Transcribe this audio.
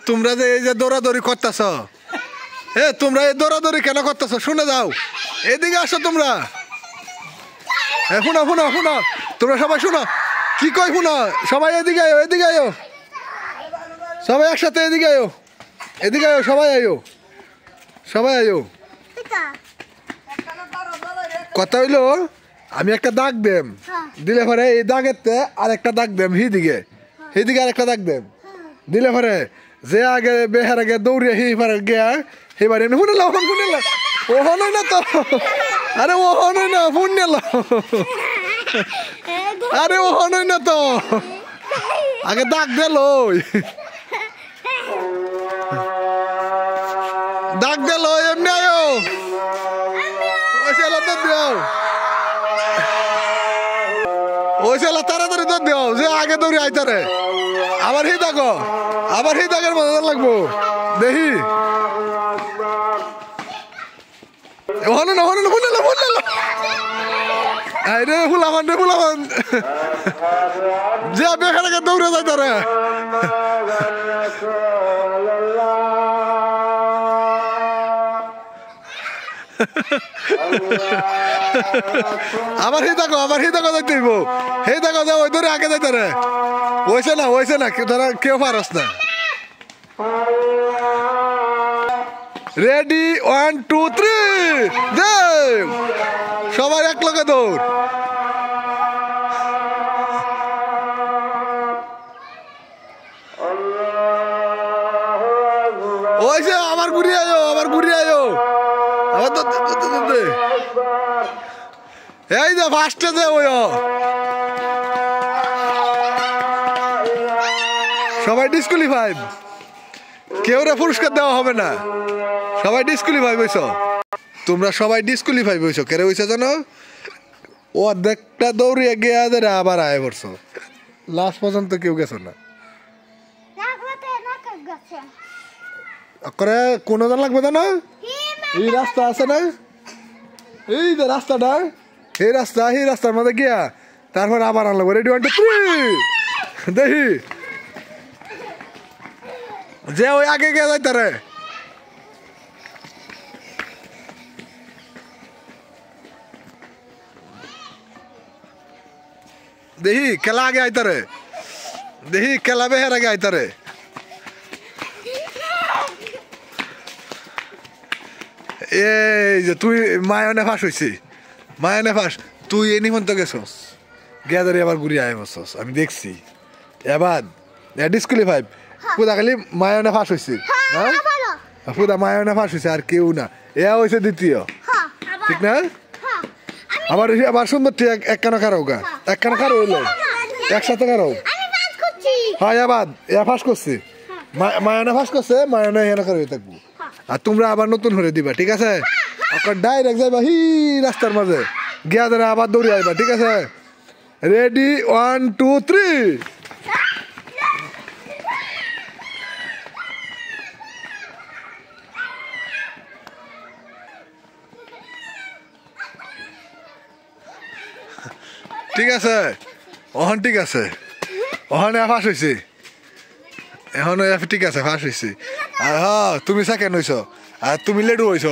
তোমরা যে এই যে দৌড়াদৌড়ি করতেছ, তোমরা এই দৌড়াদৌড়ি কেন করতেছ? শুনে যাও, এদিকে আসো তোমরা। শুনো শুনো শুনো, তোমরা সবাই শুনো কি কই, শুনো সবাই এদিকে আয়ো, এদিকে আয়ো, সবাই একসাথে এদিকে আয়ো, এদিকে আয়ো, সবাই আয়ো, সবাই আয়ো। কথা হইলো আমি একটা দাগ দেম, দিলে পরে এই দাগের আর একটা দাগ দেম, হিদিকে আর একটা দাগ দেম, দিলে পরে যে আগে বেহার আগে দৌড়ে হি পারে গিয়া এবার শুনে লাও, শুনে লাও, ও হনই না তো, আরে ও হনই না, ফোন নিল, আরে ও হনই না তো, আগে দাগ দিল, দাগ দিল, এমনি আয়ো, ওই ছেলে তো দিও, ওই ছেলে তাড়াতাড়ি তো দিও, যে আগে দৌড়ে আইতারে, আবার হি দাগো, আবার হি দাগের মজা লাগবো, দেখি হনো না, হনো না, ফুলালো ফুলালো, রে ফুলামান, রে ফুলামান, যে বেখানে দৌড়ে যাইতারে, আবার হি দেখো, আবার হি দেখো যাইতে হইব, হে দেখো যাও, ওই ধরে আগে যাইতে রে, ওইছে না তোরা কেউ পারস না। রেডি 1 2 3 সবাই এক লগে দৌড়, ওইছে আবার ঘুরিয়ে আয়ো, আবার ঘুরিয়ে আয়ো, আবার এই যে ফার্স্টে যে ওই সবাই ডিসকোয়ালিফাই, কেউ রে পুরস্কার দেওয়া হবে না, সবাই ডিসকোয়ালিফাই হইছো, তোমরা সবাই ডিসকোয়ালিফাই হইছো, কেরে হইছে জানো? ও অর্ধেকটা দৌড়িয়ে গিয়ে আবার আয় পড়ছো, লাস্ট পর্যন্ত কেউ গেছো না, করে কোন জন লাগবে জানো? এই রাস্তা আছে না, এই যে রাস্তাটা, এই রাস্তার মধ্যে গিয়া তারপর আবার আনলো, রেডি 1 2 3 দেখি যে ওই আগে গিয়ে যাইতারে, দেখি খেলা আগে আইতারে, দেখি খেলা বেহের আগে আইতারে, এই যে তুই মায়নে ফাঁস হইছি, মায়নে ফাঁস, তুই এ নিমন্ত গেছস, গেদারে আবার ঘুরিয়ে আয় বসছস, আমি দেখছি, এবার ডিসকোয়ালিফাই, পুদা খালি মায়নে ফাঁস হইছি, হ্যাঁ পুদা মায়নে ফাঁস হইছে, আর কেউ না, এ হইছে দ্বিতীয়, ঠিক না? আবার আবার সুন্দর ঠিক এক কানা কারো গা, এক কানা কারো হইলো, একসাথে কারো, হ্যাঁ এবার এ ফাঁস করছি, মায়নে ফাঁস করছে, মায়নে এনে করে থাকবো, আর তোমরা আবার নতুন হয়ে দিবা, ঠিক আছে? ডাইরেক্ট যাইবা হি রাস্তার মাঝে গিয়া ধরে আবার দৌড়ে আইবা, ঠিক আছে? রেডি 1 2 3 ঠিক আছে, ওহন ঠিক আছে, ওহনে ফাঁস হয়েছে, এখন ঠিক আছে, ফাঁস হয়েছে, আর হ্যাঁ তুমি সেকেন্ড হইছ, আর তুমি লেডু হইছ।